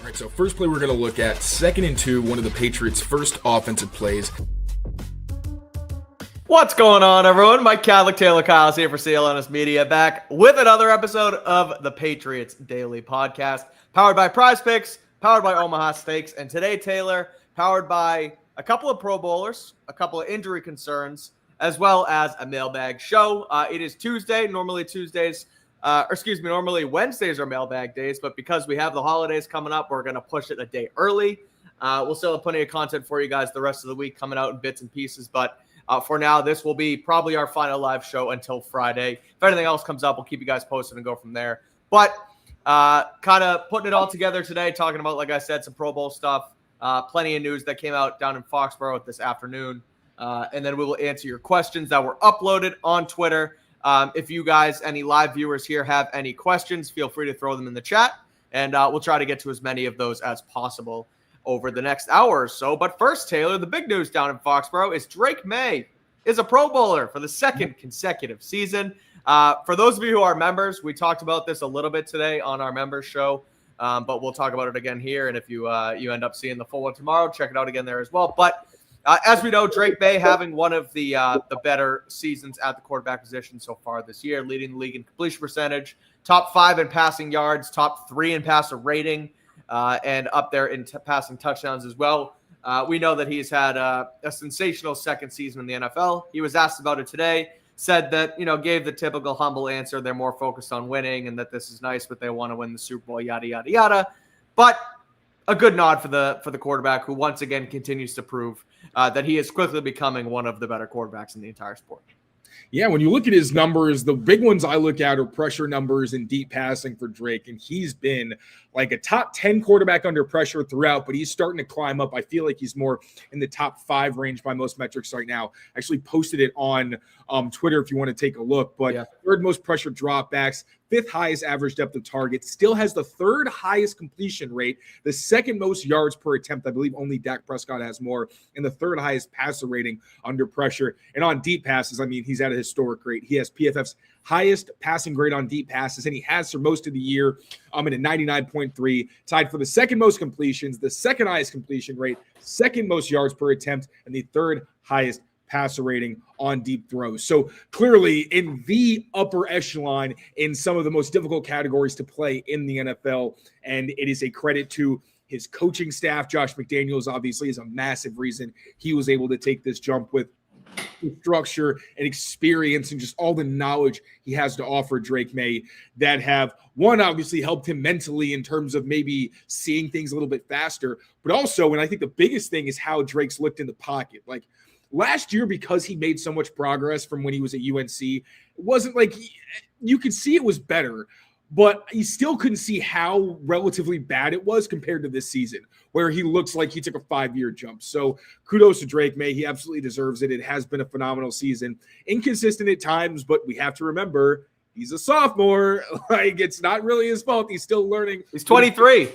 All right, so first play we're going to look at, 2nd and 2, one of the Patriots' first offensive plays. What's going on, everyone? Mike Kadlick, Taylor Kyles here for CLNS Media, back with another episode of the Patriots Daily Podcast, powered by Prize Picks, powered by Omaha Steaks, and today, Taylor, powered by a couple of Pro Bowlers, a couple of injury concerns, as well as a mailbag show. It is Tuesday. Normally Wednesdays are mailbag days, but because we have the holidays coming up, we're going to push it a day early. We'll still have plenty of content for you guys the rest of the week coming out in bits and pieces, but for now, this will be probably our final live show until Friday. If anything else comes up, we'll keep you guys posted and go from there. But kind of putting it all together today, talking about, like I said, some Pro Bowl stuff, plenty of news that came out down in Foxborough this afternoon. And then we will answer your questions that were uploaded on Twitter. If you guys, any live viewers here, have any questions, feel free to throw them in the chat, and we'll try to get to as many of those as possible over the next hour or so. But first, Taylor, the big news down in Foxborough is Drake Maye is a Pro Bowler for the second consecutive season. For those of you who are members, we talked about this a little bit today on our members show, but we'll talk about it again here. And if you end up seeing the full one tomorrow, check it out again there as well. But as we know, Drake Maye having one of the better seasons at the quarterback position so far this year, leading the league in completion percentage, top 5 in passing yards, top 3 in passer rating, and up there in passing touchdowns as well. We know that he's had a sensational second season in the NFL. He was asked about it today, said that, gave the typical humble answer. They're more focused on winning and that this is nice, but they want to win the Super Bowl, yada, yada, yada. But a good nod for the quarterback, who once again continues to prove that he is quickly becoming one of the better quarterbacks in the entire sport. Yeah, when you look at his numbers, the big ones I look at are pressure numbers and deep passing for Drake, and he's been like a top 10 quarterback under pressure throughout, but he's starting to climb up. I feel like he's more in the top 5 range by most metrics right now. I actually posted it on Twitter if you want to take a look, but third most pressure dropbacks, 5th highest average depth of target, still has the 3rd highest completion rate, the 2nd most yards per attempt. I believe only Dak Prescott has more, and the 3rd highest passer rating under pressure. And on deep passes, I mean, he's at a historic rate. He has PFF's highest passing grade on deep passes, and he has for most of the year at a 99.3, tied for the 2nd most completions, the 2nd highest completion rate, 2nd most yards per attempt, and the 3rd highest passer rating on deep throws. So clearly in the upper echelon in some of the most difficult categories to play in the NFL, and it is a credit to his coaching staff. Josh McDaniels obviously is a massive reason he was able to take this jump with structure and experience and just all the knowledge he has to offer Drake Maye that have, one, obviously helped him mentally in terms of maybe seeing things a little bit faster, but also, and I think the biggest thing is how Drake's looked in the pocket. Like last year, because he made so much progress from when he was at UNC, it wasn't like you could see it was better, but he still couldn't see how relatively bad it was compared to this season, where he looks like he took a 5-year jump. So kudos to Drake Maye. He absolutely deserves it. It has been a phenomenal season. Inconsistent at times, but we have to remember he's a sophomore. Like, it's not really his fault. He's still learning. He's 23.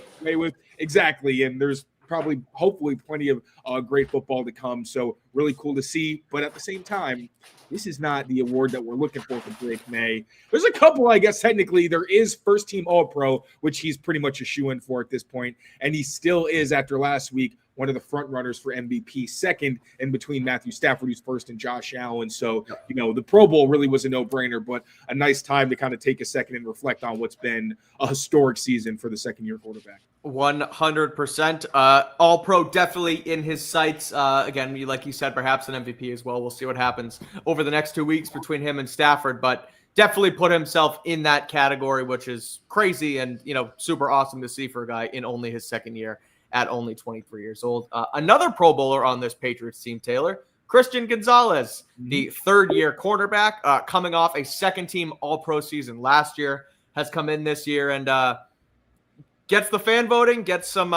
Exactly. And there's probably, hopefully, plenty of great football to come. So really cool to see. But at the same time, this is not the award that we're looking for Drake Maye. There's a couple, I guess, technically. There is first-team All-Pro, which he's pretty much a shoo-in for at this point. And he still is, after last week, one of the front runners for MVP, second in between Matthew Stafford, who's first, and Josh Allen. So, the Pro Bowl really was a no-brainer, but a nice time to kind of take a second and reflect on what's been a historic season for the second-year quarterback. 100%. All-Pro definitely in his sights. Again, like you said, perhaps an MVP as well. We'll see what happens over the next 2 weeks between him and Stafford, but definitely put himself in that category, which is crazy and, super awesome to see for a guy in only his second year at only 23 years old. Another Pro Bowler on this Patriots team, Taylor, Christian Gonzalez, the 3rd-year cornerback, coming off a second-team All-Pro season last year, has come in this year and gets the fan voting, gets some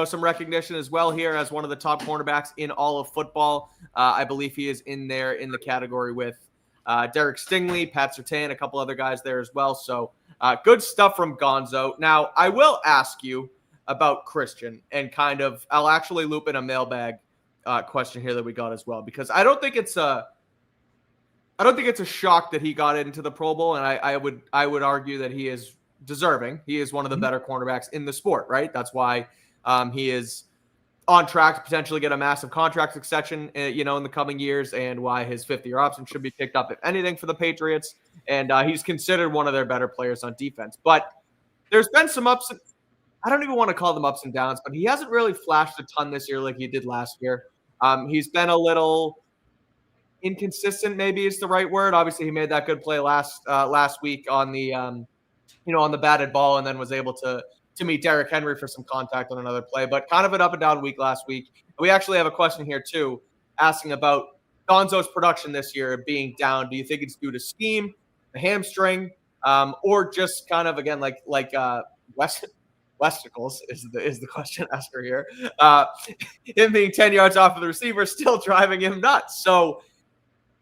some recognition as well here as one of the top cornerbacks in all of football. I believe he is in there in the category with Derek Stingley, Pat Surtain, a couple other guys there as well. So good stuff from Gonzo. Now, I will ask you about Christian and I'll actually loop in a mailbag question here that we got as well, because I don't think it's a shock that he got into the Pro Bowl, and I would argue that he is deserving. He is one of the better cornerbacks in the sport, right? That's why he is on track to potentially get a massive contract extension, in the coming years, and why his 5th-year option should be picked up, if anything, for the Patriots. And he's considered one of their better players on defense. But there's been some ups. I don't even want to call them ups and downs, but he hasn't really flashed a ton this year like he did last year. He's been a little inconsistent, maybe is the right word. Obviously, he made that good play last week on the on the batted ball, and then was able to meet Derrick Henry for some contact on another play, but kind of an up and down week last week. We actually have a question here too, asking about Gonzo's production this year being down. Do you think it's due to scheme, the hamstring, or just kind of, again, like Westicles is the question asker here. Him being 10 yards off of the receiver still driving him nuts. So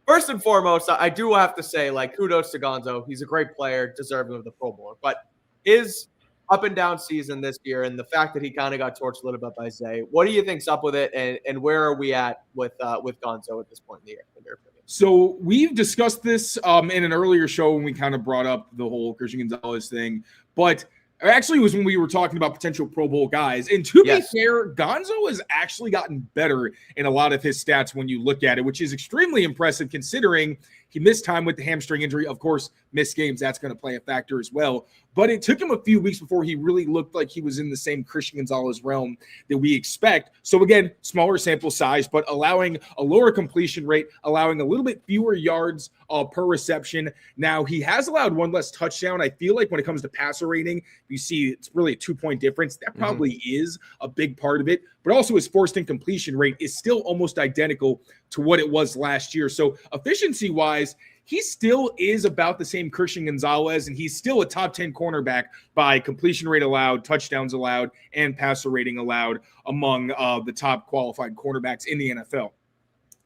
first and foremost, I do have to say, kudos to Gonzo. He's a great player, deserving of the Pro Bowl. But his up and down season this year, and the fact that he kind of got torched a little bit by Zay, what do you think's up with it, and where are we at with Gonzo at this point in the year, in your opinion? So we've discussed this in an earlier show when we kind of brought up the whole Christian Gonzalez thing, but actually it was when we were talking about potential Pro Bowl guys. And to be fair, Gonzo has actually gotten better in a lot of his stats when you look at it, which is extremely impressive considering he missed time with the hamstring injury. Of course, missed games, that's going to play a factor as well. But it took him a few weeks before he really looked like he was in the same Christian Gonzalez realm that we expect. So again, smaller sample size, but allowing a lower completion rate, allowing a little bit fewer yards per reception. Now, he has allowed one less touchdown. I feel like when it comes to passer rating, you see it's really a 2-point difference. That probably is a big part of it. But also his forced incompletion rate is still almost identical to what it was last year. So efficiency-wise, he still is about the same Christian Gonzalez, and he's still a top 10 cornerback by completion rate allowed, touchdowns allowed, and passer rating allowed among the top qualified cornerbacks in the NFL.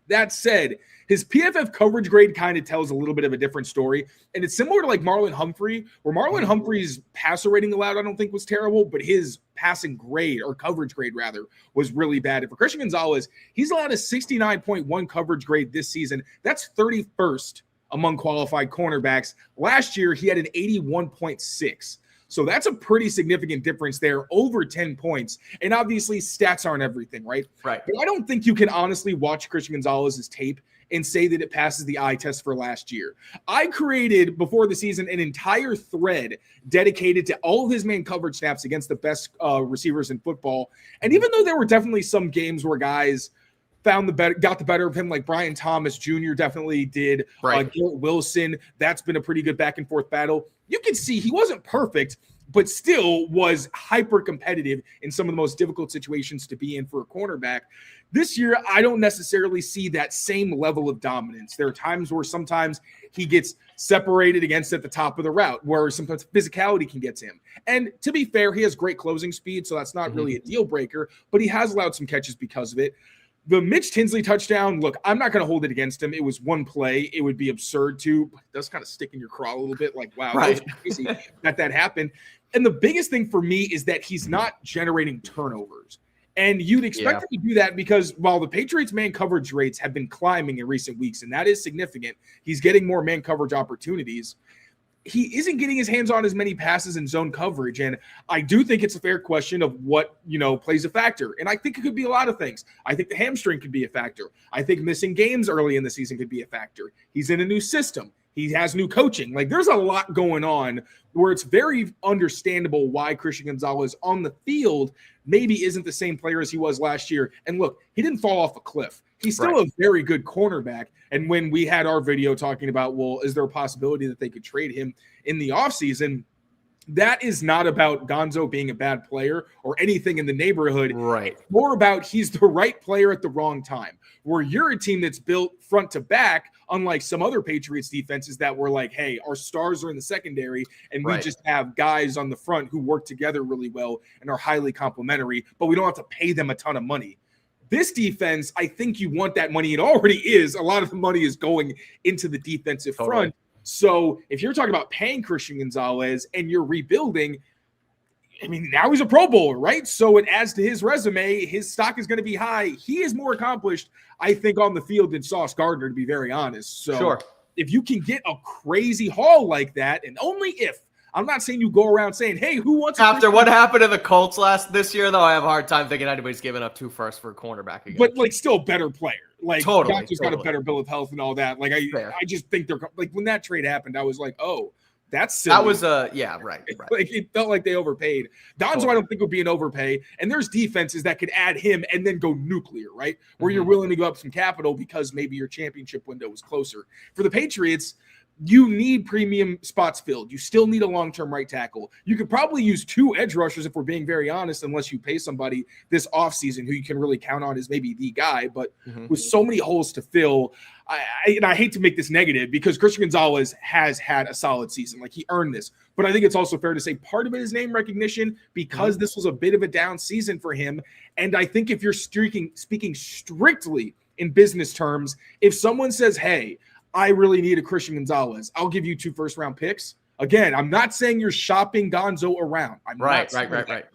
That said, his PFF coverage grade kind of tells a little bit of a different story, and it's similar to like Marlon Humphrey, where Marlon Humphrey's passer rating allowed I don't think was terrible, but his passing grade, or coverage grade rather, was really bad. And for Christian Gonzalez, he's allowed a 69.1 coverage grade this season. That's 31st among qualified cornerbacks. Last year, he had an 81.6. So that's a pretty significant difference there, over 10 points. And obviously, stats aren't everything, right? Right. But I don't think you can honestly watch Christian Gonzalez's tape and say that it passes the eye test for last year. I created, before the season, an entire thread dedicated to all of his man coverage snaps against the best receivers in football. And even though there were definitely some games where guys got the better of him, like Brian Thomas Jr. definitely did. Right. Garrett Wilson, that's been a pretty good back and forth battle. You can see he wasn't perfect, but still was hyper competitive in some of the most difficult situations to be in for a cornerback. This year, I don't necessarily see that same level of dominance. There are times where sometimes he gets separated against at the top of the route, where sometimes physicality can get to him. And to be fair, he has great closing speed, so that's not really a deal breaker, but he has allowed some catches because of it. The Mitch Tinsley touchdown, look, I'm not going to hold it against him. It was one play. It would be absurd to, but it does kind of stick in your craw a little bit. Like, wow, right. That was crazy that happened. And the biggest thing for me is that he's not generating turnovers. And you'd expect him to do that because while the Patriots' man coverage rates have been climbing in recent weeks, and that is significant, he's getting more man coverage opportunities. He isn't getting his hands on as many passes in zone coverage. And I do think it's a fair question of what, plays a factor. And I think it could be a lot of things. I think the hamstring could be a factor. I think missing games early in the season could be a factor. He's in a new system. He has new coaching. Like, there's a lot going on where it's very understandable why Christian Gonzalez on the field maybe isn't the same player as he was last year. And look, he didn't fall off a cliff. He's still a very good cornerback. And when we had our video talking about, well, is there a possibility that they could trade him in the offseason? That is not about Gonzo being a bad player or anything in the neighborhood. Right. It's more about he's the right player at the wrong time. Where you're a team that's built front to back, unlike some other Patriots defenses that were like, hey, our stars are in the secondary and we just have guys on the front who work together really well and are highly complementary, but we don't have to pay them a ton of money. This defense, I think you want that money. It already is. A lot of the money is going into the defensive front. So if you're talking about paying Christian Gonzalez and you're rebuilding, I mean, now he's a Pro Bowler, right? So it adds to his resume. His stock is going to be high. He is more accomplished, I think, on the field than Sauce Gardner, to be very honest. So if you can get a crazy haul like that, and only if, I'm not saying you go around saying, hey, who wants after what happened to the Colts this year, though? I have a hard time thinking anybody's giving up 2 firsts for a cornerback again. But like, still a better player. Like, totally, got a better bill of health and all that. Like, I just think they're like, when that trade happened, I was like, oh, that's silly. That was right. Like, it felt like they overpaid. Gonzo, I don't think would be an overpay. And there's defenses that could add him and then go nuclear, right? Where you're willing to go up some capital because maybe your championship window was closer. For the Patriots, you need premium spots filled. You still need a long-term right tackle. You could probably use 2 edge rushers if we're being very honest, unless you pay somebody this offseason who you can really count on as maybe the guy. But with so many holes to fill, I hate to make this negative because Christian Gonzalez has had a solid season. Like, he earned this. But I think it's also fair to say part of it is name recognition because this was a bit of a down season for him. And I think if you're speaking strictly in business terms, if someone says, hey, I really need a Christian Gonzalez, I'll give you 2 first-round picks. Again, I'm not saying you're shopping Gonzo around. Right.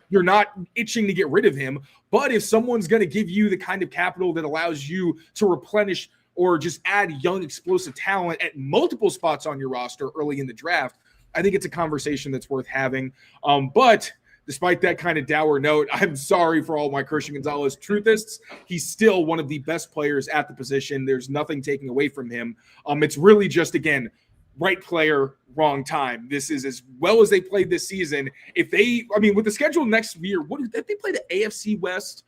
You're not itching to get rid of him. But if someone's going to give you the kind of capital that allows you to replenish or just add young, explosive talent at multiple spots on your roster early in the draft, I think it's a conversation that's worth having. But despite that kind of dour note, I'm sorry for all my Christian Gonzalez truthists. He's still one of the best players at the position. There's nothing taking away from him. It's really just, again, right player, wrong time. This is as well as they played this season. With the schedule next year, if they play the AFC West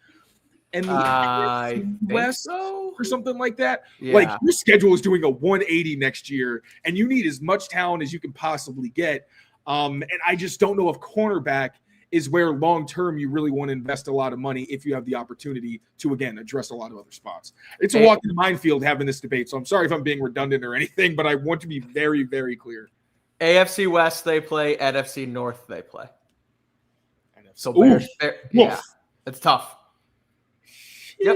and the AFC West or something like that? Yeah. Like, your schedule is doing a 180 next year, and you need as much talent as you can possibly get. And I just don't know if cornerback is where long-term you really want to invest a lot of money if you have the opportunity to, again, address a lot of other spots. It's a walk in the minefield having this debate, so I'm sorry if I'm being redundant or anything, but I want to be very, very clear. AFC West they play, NFC North they play. So Bears, yeah, it's tough. Yep.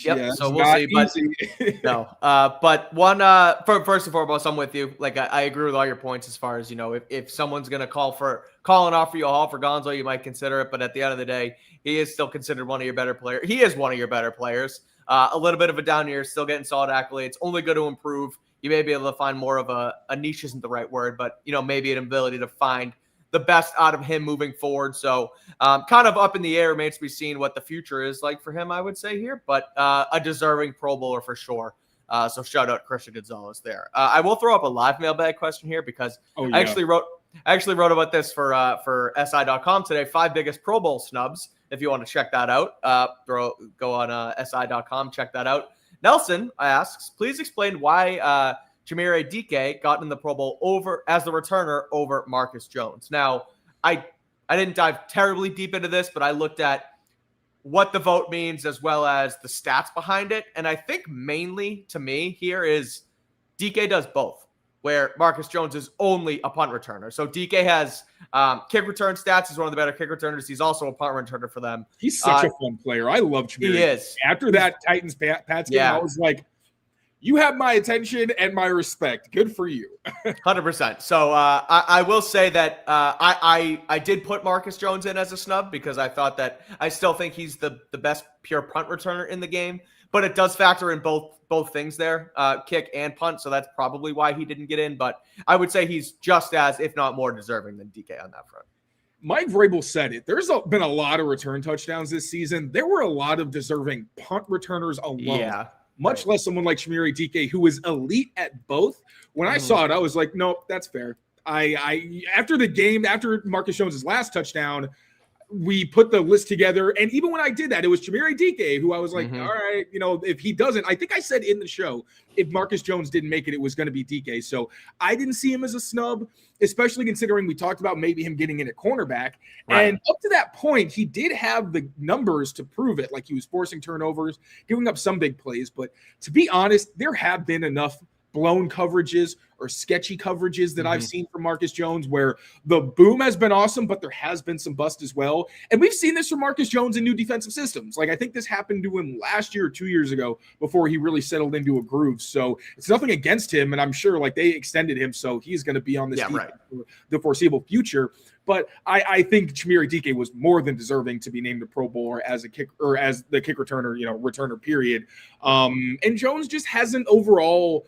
Yeah, so we'll see. But no. But one first and foremost, I'm with you. Like, I agree with all your points as far as, if someone's gonna call and offer you a haul for Gonzo, you might consider it. But at the end of the day, he is still considered one of your better players. He is one of your better players. A little bit of a down year, still getting solid accolades. Only good to improve. You may be able to find more of a niche isn't the right word, but maybe an ability to find the best out of him moving forward. So kind of up in the air, remains to be seen what the future is like for him, I would say here, but a deserving Pro Bowler for sure. So shout out Christian Gonzalez there. I will throw up a live mailbag question here because I actually wrote about this for SI.com today. 5 biggest Pro Bowl snubs. If you want to check that out, go on SI.com, check that out. Nelson asks, please explain why Chimere Dike got in the Pro Bowl as the returner over Marcus Jones. Now, I didn't dive terribly deep into this, but I looked at what the vote means as well as the stats behind it. And I think mainly to me here is Dike does both, where Marcus Jones is only a punt returner. So Dike has kick return stats. He's one of the better kick returners. He's also a punt returner for them. He's such a fun player. I love Chimere. He is. After that Titans Pats game, I was like, you have my attention and my respect. Good for you. 100%. So I will say that I did put Marcus Jones in as a snub because I thought that I still think he's the best pure punt returner in the game, but it does factor in both things there, kick and punt. So that's probably why he didn't get in. But I would say he's just as, if not more deserving than DK on that front. Mike Vrabel said it. There's been a lot of return touchdowns this season. There were a lot of deserving punt returners alone. Yeah. Much less someone like Chimere Dike, who is elite at both. When I saw it, I was like, nope, that's fair. After the game, after Marcus Jones' last touchdown, we put the list together. And even when I did that, it was Chimere Dike, who I was like, all right, if he doesn't, I think I said in the show, if Marcus Jones didn't make it, it was going to be Dike. So I didn't see him as a snub, especially considering we talked about maybe him getting in at cornerback. Right. And up to that point, he did have the numbers to prove it. Like, he was forcing turnovers, giving up some big plays. But to be honest, there have been enough blown coverages or sketchy coverages that I've seen from Marcus Jones where the boom has been awesome, but there has been some bust as well. And we've seen this from Marcus Jones in new defensive systems. Like, I think this happened to him last year or 2 years ago before he really settled into a groove. So it's nothing against him. And I'm sure they extended him. So he's going to be on this team for the foreseeable future. But I think Chimere Dike was more than deserving to be named a Pro Bowler as the kick returner, returner period. And Jones just hasn't overall,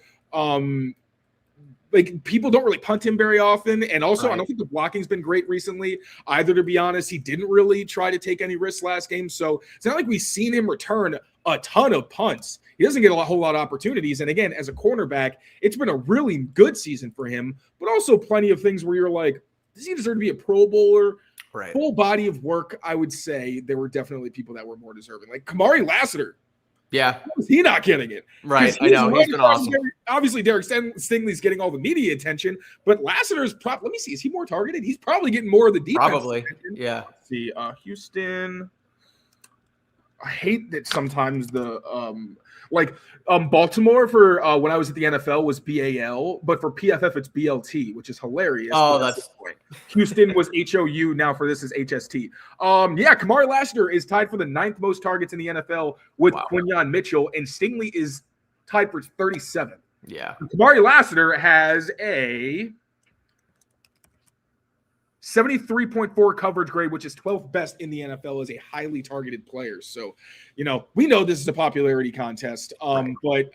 like people don't really punt him very often. And also, Right. I don't think the blocking's been great recently either, to be honest. He didn't really try to take any risks last game. So it's not like we've seen him return a ton of punts. He doesn't get a whole lot of opportunities. And again, as a cornerback, it's been a really good season for him, but also plenty of things where you're like, does he deserve to be a Pro Bowler? Right. Full body of work, I would say there were definitely people that were more deserving. Like Kamari Lassiter. Yeah. How is he not getting it? Right. I know. He's been awesome. Obviously, Derek Stingley's getting all the media attention, but Lassiter's let me see. Is he more targeted? He's probably getting more of the defense. Probably. Attention. Yeah. Let's see, Houston. I hate that sometimes the Baltimore for when I was at the NFL was BAL, but for PFF it's BLT, which is hilarious. Oh, that's the point. Houston was HOU. Now for this is HST. Kamari Lassiter is tied for the 9th most targets in the NFL with Quinyon Mitchell, and Stingley is tied for 37. Yeah. Kamari Lassiter has a 73.4 coverage grade, which is 12th best in the NFL as a highly targeted player. So, we know this is a popularity contest. But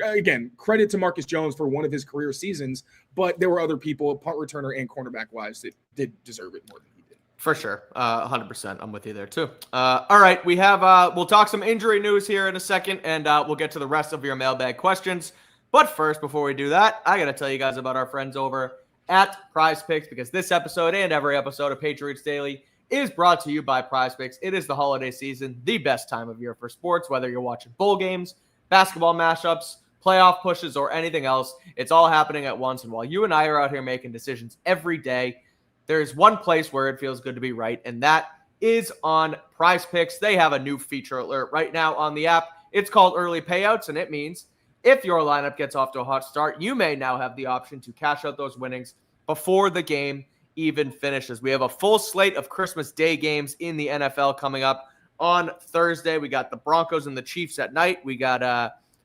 again, credit to Marcus Jones for one of his career seasons, but there were other people, punt returner and cornerback wise, that did deserve it more than he did. For sure. 100%. I'm with you there too. All right. We have, we'll talk some injury news here in a second, and we'll get to the rest of your mailbag questions. But first, before we do that, I got to tell you guys about our friends over at Prize Picks, because this episode and every episode of Patriots Daily is brought to you by Prize Picks. It is the holiday season, the best time of year for sports, whether you're watching bowl games, basketball mashups, playoff pushes, or anything else. It's all happening at once. And while you and I are out here making decisions every day, there's one place where it feels good to be right, and that is on Prize Picks. They have a new feature alert right now on the app. It's called Early Payouts, and it means if your lineup gets off to a hot start, you may now have the option to cash out those winnings before the game even finishes. We have a full slate of Christmas Day games in the NFL coming up on Thursday. We got the Broncos and the Chiefs at night. We got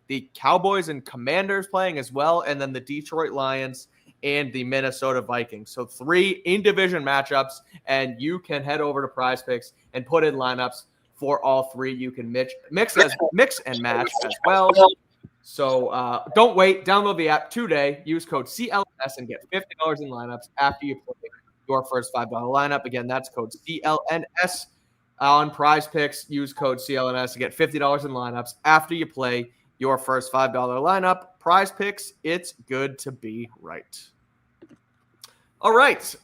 the Cowboys and Commanders playing as well, and then the Detroit Lions and the Minnesota Vikings. So 3 in-division matchups, and you can head over to Prize Picks and put in lineups for all 3. You can mix and match as well. So don't wait. Download the app today. Use code CLNS and get $50 in lineups after you play your first $5 lineup. Again, that's code CLNS on Prize Picks. Use code CLNS to get $50 in lineups after you play your first $5 lineup. Prize Picks, it's good to be right. All right.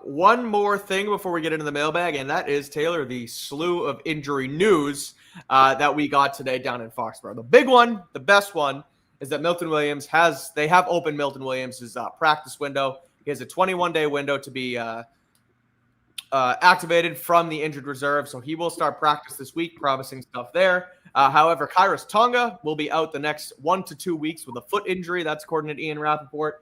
One more thing before we get into the mailbag, and that is, Taylor, the slew of injury news that we got today down in Foxborough. The big one, the best one, is that Milton Williams they have opened Milton Williams' practice window. He has a 21-day window to be activated from the injured reserve, so he will start practice this week, promising stuff there. However, Kairos Tonga will be out the next 1 to 2 weeks with a foot injury. That's according to Ian Rappaport.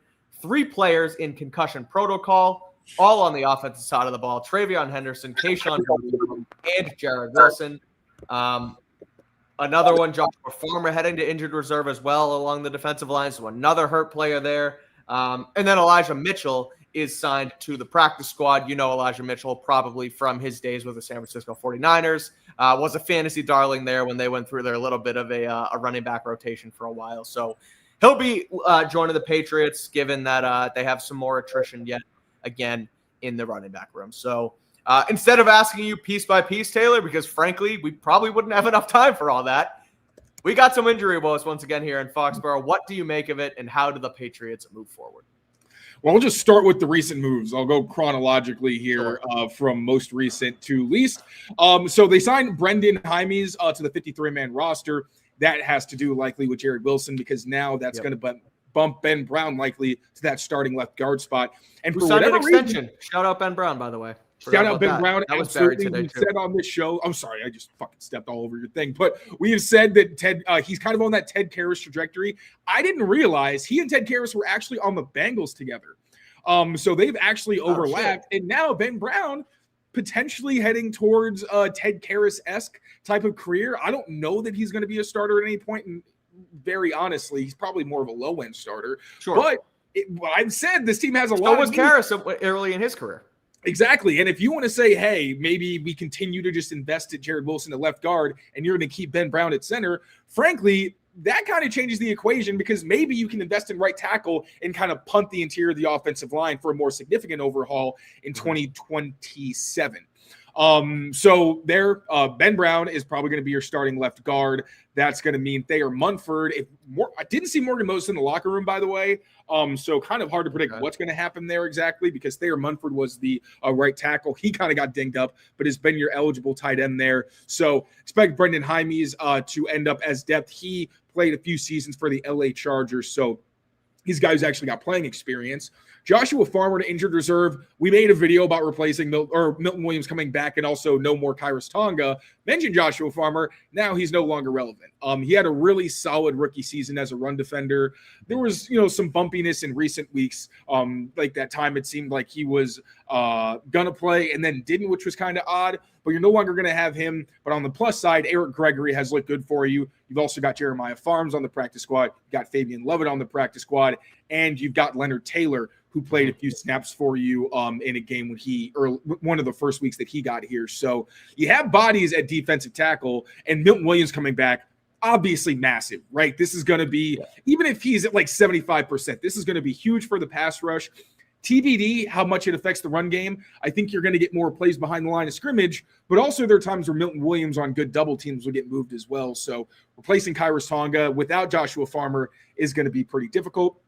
3 players in concussion protocol, all on the offensive side of the ball: Travion Henderson, Kayshawn, and Jared Wilson. Another one, Joshua Farmer, heading to injured reserve as well along the defensive line, so another hurt player there. And then Elijah Mitchell is signed to the practice squad. You know Elijah Mitchell probably from his days with the San Francisco 49ers. Was a fantasy darling there when they went through their little bit of a running back rotation for a while. So he'll be joining the Patriots, given that they have some more attrition yet again in the running back room. So instead of asking you piece by piece, Taylor, because frankly, we probably wouldn't have enough time for all that, we got some injury woes once again here in Foxborough. What do you make of it, and how do the Patriots move forward? Well, I'll just start with the recent moves. I'll go chronologically here from most recent to least. So they signed Brendan Hymes to the 53-man roster. That has to do likely with Jared Wilson, because now that's going to bump Ben Brown likely to that starting left guard spot. And who for signed an whatever extension. reason, Shout out Ben Brown, by the way. Shout out Ben Brown. That was buried absolutely. today, We too. said on this show, I'm sorry, I just fucking stepped all over your thing, but we have said that Ted, he's kind of on that Ted Karras trajectory. I didn't realize he and Ted Karras were actually on the Bengals together. So they've actually overlapped, and now Ben Brown potentially heading towards a Ted Karras-esque type of career. I don't know that he's going to be a starter at any point, and very honestly, he's probably more of a low-end starter. Sure. But I've said this team has a lot. So was Karras early in his career. Exactly. And if you want to say, hey, maybe we continue to just invest at Jared Wilson at left guard and you're going to keep Ben Brown at center, frankly, that kind of changes the equation because maybe you can invest in right tackle and kind of punt the interior of the offensive line for a more significant overhaul in 2027. So there, Ben Brown is probably going to be your starting left guard. That's going to mean Thayer Munford. I didn't see Morgan Moses in the locker room, by the way. So kind of hard to predict what's going to happen there exactly because Thayer Munford was the right tackle. He kind of got dinged up, but has been your eligible tight end there. So expect Brendan Hymies to end up as depth. He played a few seasons for the LA Chargers. So these guys actually got playing experience. Joshua Farmer to injured reserve. We made a video about replacing Milton Williams coming back and also no more Kairos Tonga. Mentioned Joshua Farmer. Now he's no longer relevant. He had a really solid rookie season as a run defender. There was, some bumpiness in recent weeks. Like that time it seemed like he was going to play and then didn't, which was kind of odd. But you're no longer going to have him. But on the plus side, Eric Gregory has looked good for you. You've also got Jeremiah Farms on the practice squad. You've got Fabian Lovett on the practice squad. And you've got Leonard Taylor, who played a few snaps for you in a game when one of the first weeks that he got here. So you have bodies at defensive tackle, and Milton Williams coming back, obviously massive, right? This is going to be, even if he's at like 75%, this is going to be huge for the pass rush. TBD, how much it affects the run game. I think you're going to get more plays behind the line of scrimmage, but also there are times where Milton Williams on good double teams will get moved as well. So replacing Kairos Tonga without Joshua Farmer is going to be pretty difficult.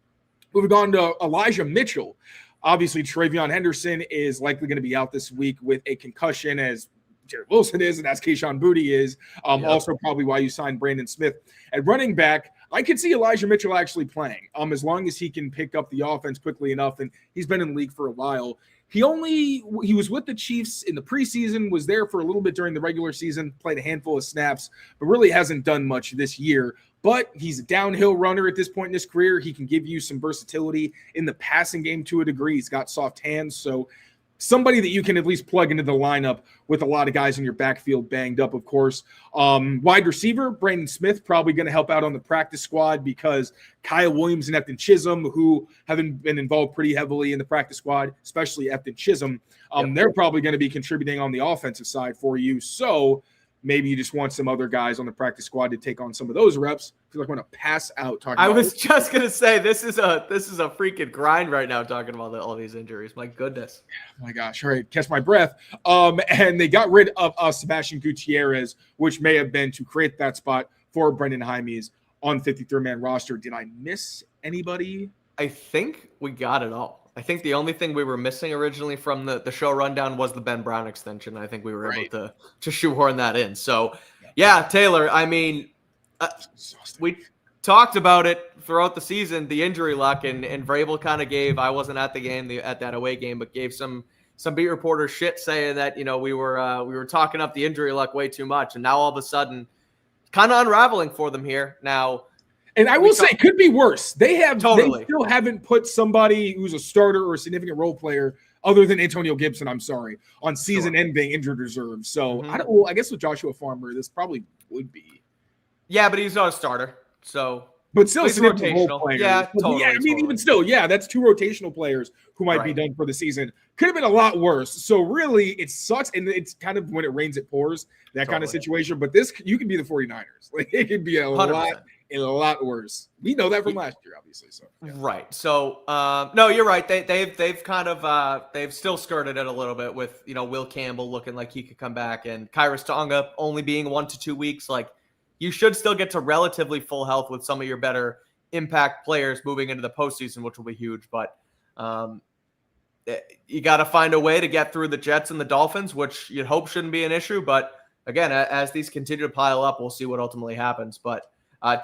Moving on to Elijah Mitchell. Obviously, Travion Henderson is likely going to be out this week with a concussion, as Jared Wilson is, and as Kayshon Boutte is. Also probably why you signed Brandon Smith. At running back, I could see Elijah Mitchell actually playing as long as he can pick up the offense quickly enough, and he's been in the league for a while. He was with the Chiefs in the preseason, was there for a little bit during the regular season, played a handful of snaps, but really hasn't done much this year. But he's a downhill runner at this point in his career. He can give you some versatility in the passing game to a degree. He's got soft hands. So somebody that you can at least plug into the lineup with a lot of guys in your backfield banged up, of course. Wide receiver, Brandon Smith, probably going to help out on the practice squad because Kyle Williams and Efton Chisholm, who haven't been involved pretty heavily in the practice squad, especially Efton Chisholm, they're probably going to be contributing on the offensive side for you. So maybe you just want some other guys on the practice squad to take on some of those reps. I feel like I'm going to pass out talking about was just going to say, this is a freaking grind right now talking about all these injuries. My goodness. Oh my gosh. All right. Catch my breath. And they got rid of Sebastian Gutierrez, which may have been to create that spot for Brendan Hymies on 53-man roster. Did I miss anybody? I think we got it all. I think the only thing we were missing originally from the show rundown was the Ben Brown extension. I think we were able to shoehorn that in. So, yeah, Taylor, I mean, we talked about it throughout the season, the injury luck, and Vrabel kind of gave, I wasn't at the game, at that away game, but gave some beat reporters shit saying that, we were talking up the injury luck way too much. And now all of a sudden, kind of unraveling for them here. Now, and I will say it could be worse. They still haven't put somebody who's a starter or a significant role player other than Antonio Gibson, I'm sorry, on season-ending injured reserve. So I guess with Joshua Farmer, this probably would be. Yeah, but he's not a starter. So, but still rotational. Role players. Yeah, totally. Yeah, I mean, even still, that's two rotational players who might be done for the season. Could have been a lot worse. So really, it sucks, and it's kind of when it rains, it pours, that kind of situation. But this, you can be the 49ers. Like it could be a 100%. A lot worse. We know that from last year, obviously. So right. So no, you're right. They've kind of they've still skirted it a little bit with Will Campbell looking like he could come back and Kairos Tonga only being 1 to 2 weeks. Like you should still get to relatively full health with some of your better impact players moving into the postseason, which will be huge. But you got to find a way to get through the Jets and the Dolphins, which you'd hope shouldn't be an issue. But again, as these continue to pile up, we'll see what ultimately happens. But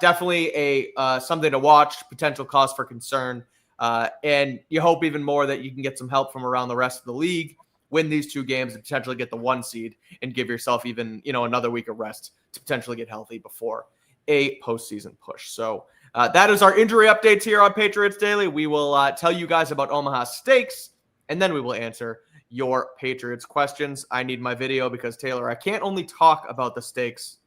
definitely a something to watch, potential cause for concern. And you hope even more that you can get some help from around the rest of the league, win these 2 games and potentially get the 1 seed and give yourself even, another week of rest to potentially get healthy before a postseason push. So that is our injury updates here on Patriots Daily. We will tell you guys about Omaha Steaks, and then we will answer your Patriots questions. I need my video because, Taylor, I can't only talk about the steaks.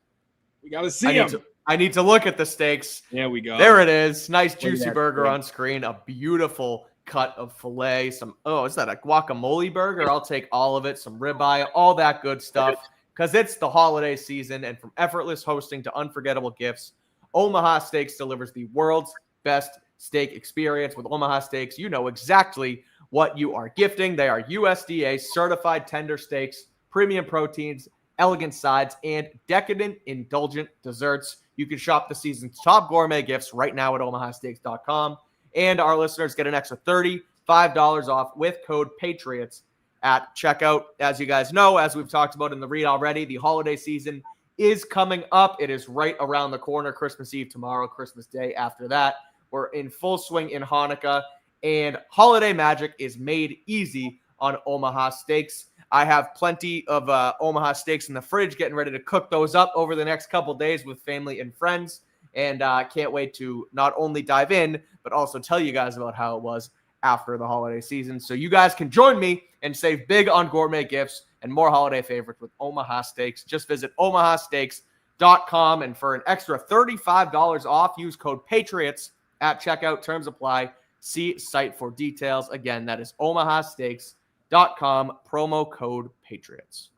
We got to see them. I need to look at the steaks. There we go. There it is. Nice juicy burger on screen. A beautiful cut of filet. Is that a guacamole burger? I'll take all of it. Some ribeye, all that good stuff. Because it's the holiday season, and from effortless hosting to unforgettable gifts, Omaha Steaks delivers the world's best steak experience. With Omaha Steaks, you know exactly what you are gifting. They are USDA certified tender steaks, premium proteins, elegant sides, and decadent, indulgent desserts. You can shop the season's top gourmet gifts right now at omahasteaks.com. And our listeners get an extra $35 off with code Patriots at checkout. As you guys know, as we've talked about in the read already, the holiday season is coming up. It is right around the corner. Christmas Eve tomorrow, Christmas Day after that. We're in full swing in Hanukkah, and holiday magic is made easy on Omaha Steaks. I have plenty of Omaha Steaks in the fridge, getting ready to cook those up over the next couple days with family and friends. And can't wait to not only dive in, but also tell you guys about how it was after the holiday season. So you guys can join me and save big on gourmet gifts and more holiday favorites with Omaha Steaks. Just visit omahasteaks.com, and for an extra $35 off, use code Patriots at checkout. Terms apply. See site for details. Again, that is omahasteaks.com, promo code Patriots.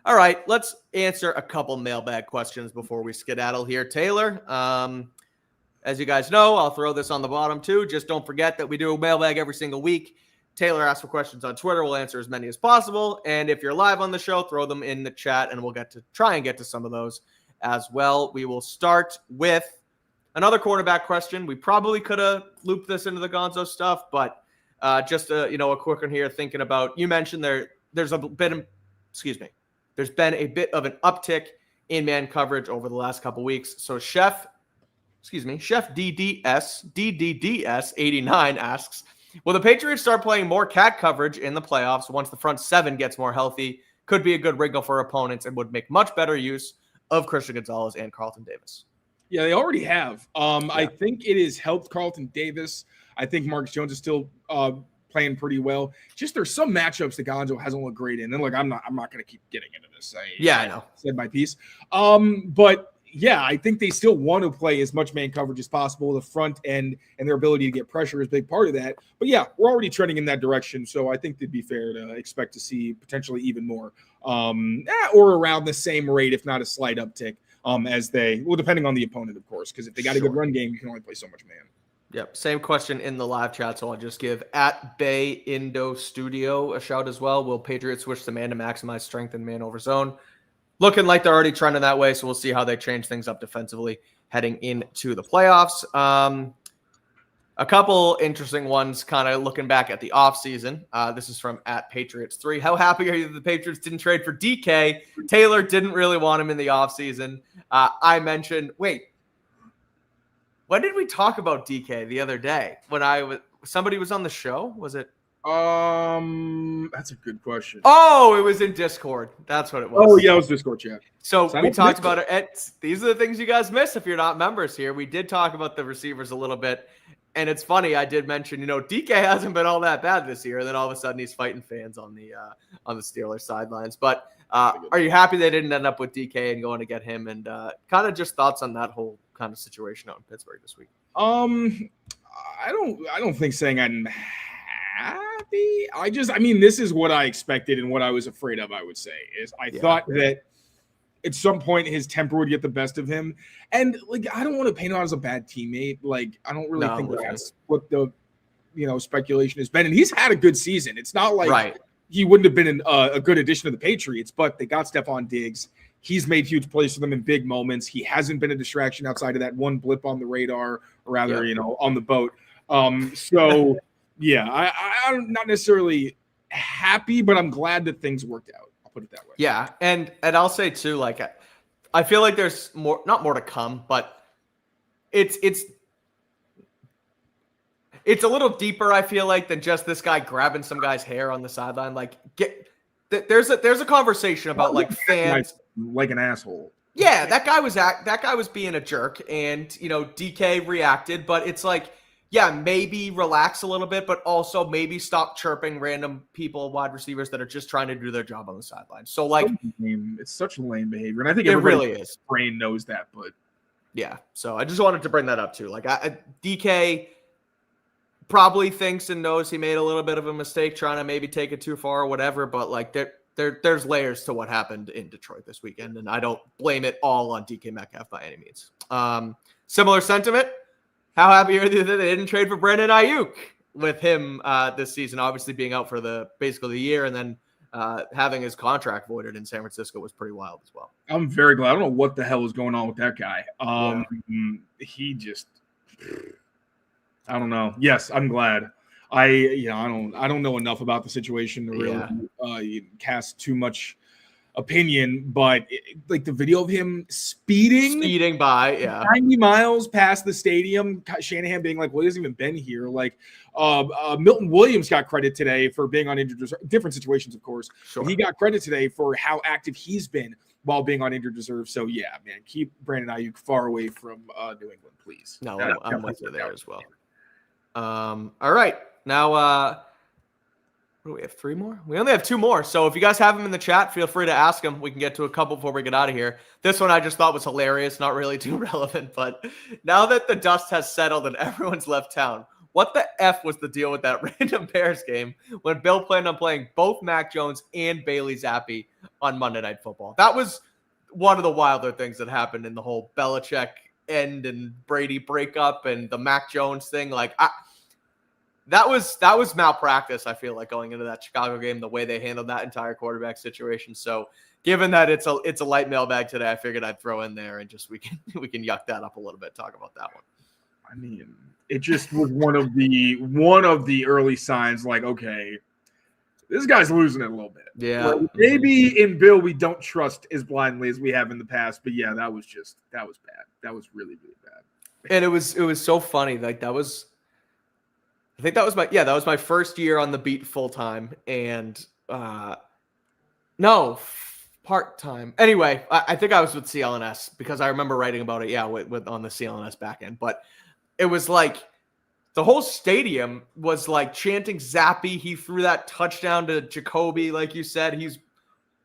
All right, let's answer a couple mailbag questions before we skedaddle here. Taylor, as you guys know, I'll throw this on the bottom too. Just don't forget that we do a mailbag every single week. Taylor asks for questions on Twitter. We'll answer as many as possible. And if you're live on the show, throw them in the chat, and we'll try and get to some of those as well. We will start with another cornerback question. We probably could have looped this into the Gonzo stuff, but just a quick one here. Thinking about, you mentioned there's been a bit of an uptick in man coverage over the last couple weeks. So Chef DDDS 89 asks, will the Patriots start playing more cat coverage in the playoffs once the front seven gets more healthy? Could be a good wrinkle for opponents and would make much better use of Christian Gonzalez and Carlton Davis. Yeah, they already have. I think it has helped Carlton Davis. I think Marcus Jones is still playing pretty well. Just there's some matchups that Gonzo hasn't looked great in. And look, I'm not going to keep getting into this. I know. Said my piece. But yeah, I think they still want to play as much man coverage as possible. The front end and their ability to get pressure is a big part of that. But yeah, we're already trending in that direction. So I think it'd be fair to expect to see potentially even more or around the same rate, if not a slight uptick depending on the opponent, of course, because if they got a good run game, you can only play so much man. Yep. Same question in the live chat. So I'll just give at Bay Indo Studio a shout as well. Will Patriots switch to man to maximize strength in man over zone? Looking like they're already trending that way. So we'll see how they change things up defensively heading into the playoffs. A couple interesting ones kind of looking back at the offseason. This is from at Patriots 3. How happy are you that the Patriots didn't trade for DK? Taylor didn't really want him in the offseason. I mentioned, when did we talk about DK the other day? When somebody was on the show? Was it? That's a good question. Oh, it was in Discord. That's what it was. Oh, yeah, it was Discord chat. So we talked about it. These are the things you guys miss if you're not members here. We did talk about the receivers a little bit. And it's funny, I did mention, DK hasn't been all that bad this year. And then all of a sudden he's fighting fans on the Steelers sidelines. But are you happy they didn't end up with DK and going to get him? And kind of just thoughts on that whole kind of situation out in Pittsburgh this week. I don't think saying I'm happy. This is what I expected and what I was afraid of, I would say, is I thought that at some point his temper would get the best of him. And I don't want to paint him out as a bad teammate. I don't really think that's what the, speculation has been. And he's had a good season. It's not like he wouldn't have been a good addition to the Patriots, but they got Stephon Diggs. He's made huge plays for them in big moments. He hasn't been a distraction outside of that one blip on the radar, or rather, on the boat. So yeah, I'm not necessarily happy, but I'm glad that things worked out. I'll put it that way. Yeah. And I'll say too, I feel like there's not more to come, but it's a little deeper, I feel like, than just this guy grabbing some guy's hair on the sideline. There's a conversation about fans like an asshole. Yeah, that guy was being a jerk, and DK reacted, but it's maybe relax a little bit, but also maybe stop chirping random people, wide receivers that are just trying to do their job on the sideline. So it's such lame behavior, and I think it really is. Brain knows that, but yeah. So I just wanted to bring that up too. DK probably thinks and knows he made a little bit of a mistake trying to maybe take it too far or whatever, but there's layers to what happened in Detroit this weekend, and I don't blame it all on DK Metcalf by any means. Similar sentiment. How happy are you that they didn't trade for Brandon Ayuk with him this season, obviously being out for basically the year, and then having his contract voided in San Francisco was pretty wild as well. I'm very glad. I don't know what the hell is going on with that guy. He just, I don't know. Yes, I'm glad. I don't know enough about the situation to really cast too much opinion, but like the video of him speeding by 90 miles past the stadium, Shanahan being like, well, he hasn't even been here. Like Milton Williams got credit today for being on injured reserve. Different situations, of course. Sure. He got credit today for how active he's been while being on injured reserve. So yeah, man, keep Brandon Ayuk far away from New England, please. No, I'm with you there as well. All right. Now, what do we have? 3 more? We only have 2 more. So if you guys have them in the chat, feel free to ask them. We can get to a couple before we get out of here. This one I just thought was hilarious. Not really too relevant, but now that the dust has settled and everyone's left town, what the F was the deal with that random Bears game when Bill planned on playing both Mac Jones and Bailey Zappi on Monday Night Football? That was one of the wilder things that happened in the whole Belichick end and Brady breakup and the Mac Jones thing. Like, that was malpractice, I feel like, going into that Chicago game, the way they handled that entire quarterback situation. So given that it's a light mailbag today, I figured I'd throw in there and just we can yuck that up a little bit, talk about that one. I mean, it just was one of the early signs, like, okay, this guy's losing it a little bit. Yeah. Like, maybe in Bill we don't trust as blindly as we have in the past, but yeah, that was bad. That was really, really bad. And it was so funny. Like that was my first year on the beat full time and part-time. Anyway, I think I was with CLNS because I remember writing about it. Yeah. With on the CLNS back end, but it was like the whole stadium was like chanting Zappy. He threw that touchdown to Jacoby. Like you said, it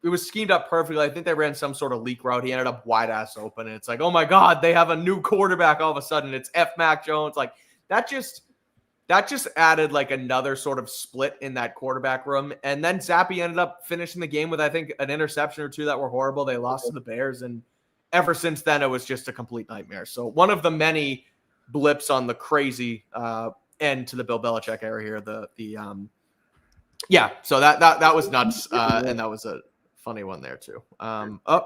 was schemed up perfectly. I think they ran some sort of leak route. He ended up wide ass open. And it's like, oh my God, they have a new quarterback all of a sudden. It's F Mac Jones. Like that just added like another sort of split in that quarterback room. And then Zappy ended up finishing the game with, I think, an interception or 2 that were horrible. They lost to the Bears. And ever since then, it was just a complete nightmare. So one of the many blips on the crazy end to the Bill Belichick era here. So that was nuts. And that was a funny one there too.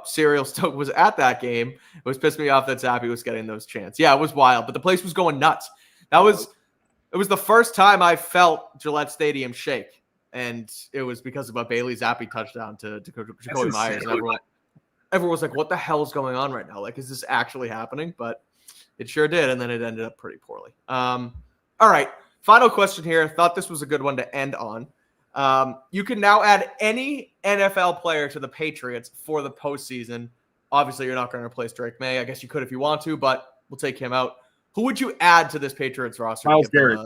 Serial Stoke was at that game. It was pissed me off that Zappy was getting those chants. Yeah, it was wild, but the place was going nuts. It was the first time I felt Gillette Stadium shake, and it was because of a Bailey Zappi touchdown to Jacoby Myers. And everyone was like, what the hell is going on right now? Like, is this actually happening? But it sure did, and then it ended up pretty poorly. All right, final question here. Thought this was a good one to end on. You can now add any NFL player to the Patriots for the postseason. Obviously, you're not going to replace Drake Maye. I guess you could if you want to, but we'll take him out. Who would you add to this Patriots roster? Myles Garrett.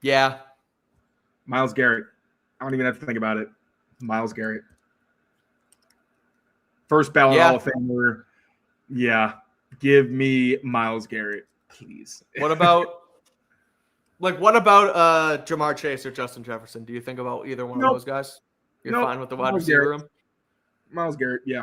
Yeah. Myles Garrett. I don't even have to think about it. Myles Garrett. First ballot Hall of Famer. Yeah. Give me Myles Garrett, please. What about Jamar Chase or Justin Jefferson? Do you think about either one of those guys? You're fine with the wide receiver room? Myles Garrett, yeah.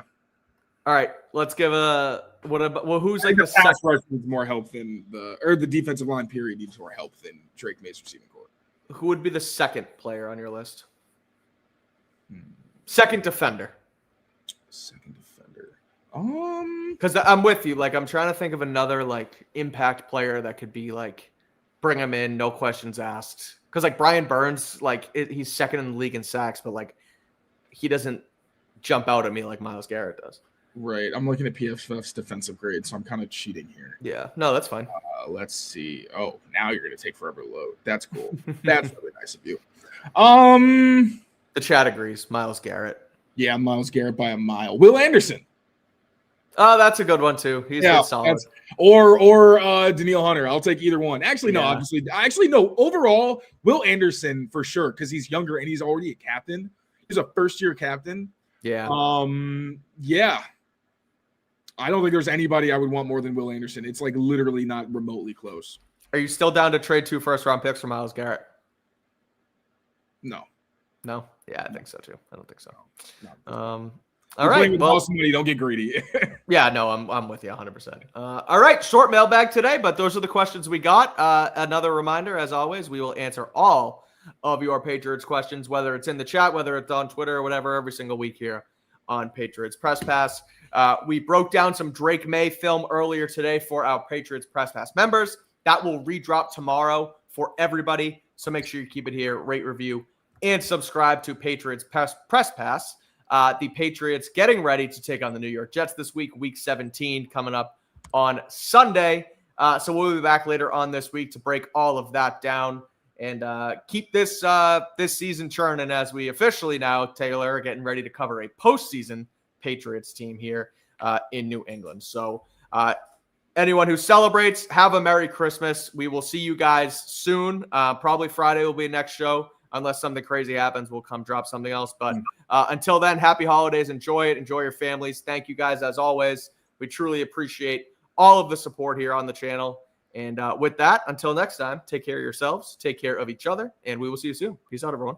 All right, let's give who's like the pass rush needs more help than the defensive line period needs more help than Drake Maye's receiving core. Who would be the second player on your list? Second defender. Because I'm with you. Like I'm trying to think of another like impact player that could be like bring him in, no questions asked. Because like Brian Burns, like he's second in the league in sacks, but like he doesn't jump out at me like Myles Garrett does. Right. I'm looking at PFF's defensive grade, so I'm kind of cheating here. Yeah. No, that's fine. Let's see. Oh, now you're going to take forever to load. That's cool. That's really nice of you. The chat agrees. Myles Garrett. Yeah, Myles Garrett by a mile. Will Anderson. Oh, that's a good one too. He's solid. Or Daniil Hunter. I'll take either one. Actually, no. Obviously, no. Overall, Will Anderson for sure because he's younger and he's already a captain. He's a first-year captain. Yeah. Yeah. I don't think there's anybody I would want more than Will Anderson. It's like literally not remotely close. Are you still down to trade 2 first-round picks for Myles Garrett? No. No. Yeah, I think so too. I don't think so. No. All right. With house money, don't get greedy. Yeah, no, I'm with you 100%. All right, short mailbag today, but those are the questions we got. Another reminder, as always, we will answer all of your Patriots questions, whether it's in the chat, whether it's on Twitter or whatever, every single week here on Patriots Press Pass. We broke down some Drake Maye film earlier today for our Patriots Press Pass members. That will redrop tomorrow for everybody, so make sure you keep it here, rate, review, and subscribe to Patriots Press Pass. The Patriots getting ready to take on the New York Jets this week, week 17, coming up on Sunday. So we'll be back later on this week to break all of that down and keep this season churning as we officially now, Taylor, are getting ready to cover a postseason Patriots team here in New England. So anyone who celebrates, have a Merry Christmas. We will see you guys soon. Probably Friday will be next show. Unless something crazy happens, we'll come drop something else. But until then, happy holidays. Enjoy it. Enjoy your families. Thank you guys, as always. We truly appreciate all of the support here on the channel. And with that, until next time, take care of yourselves, take care of each other, and we will see you soon. Peace out, everyone.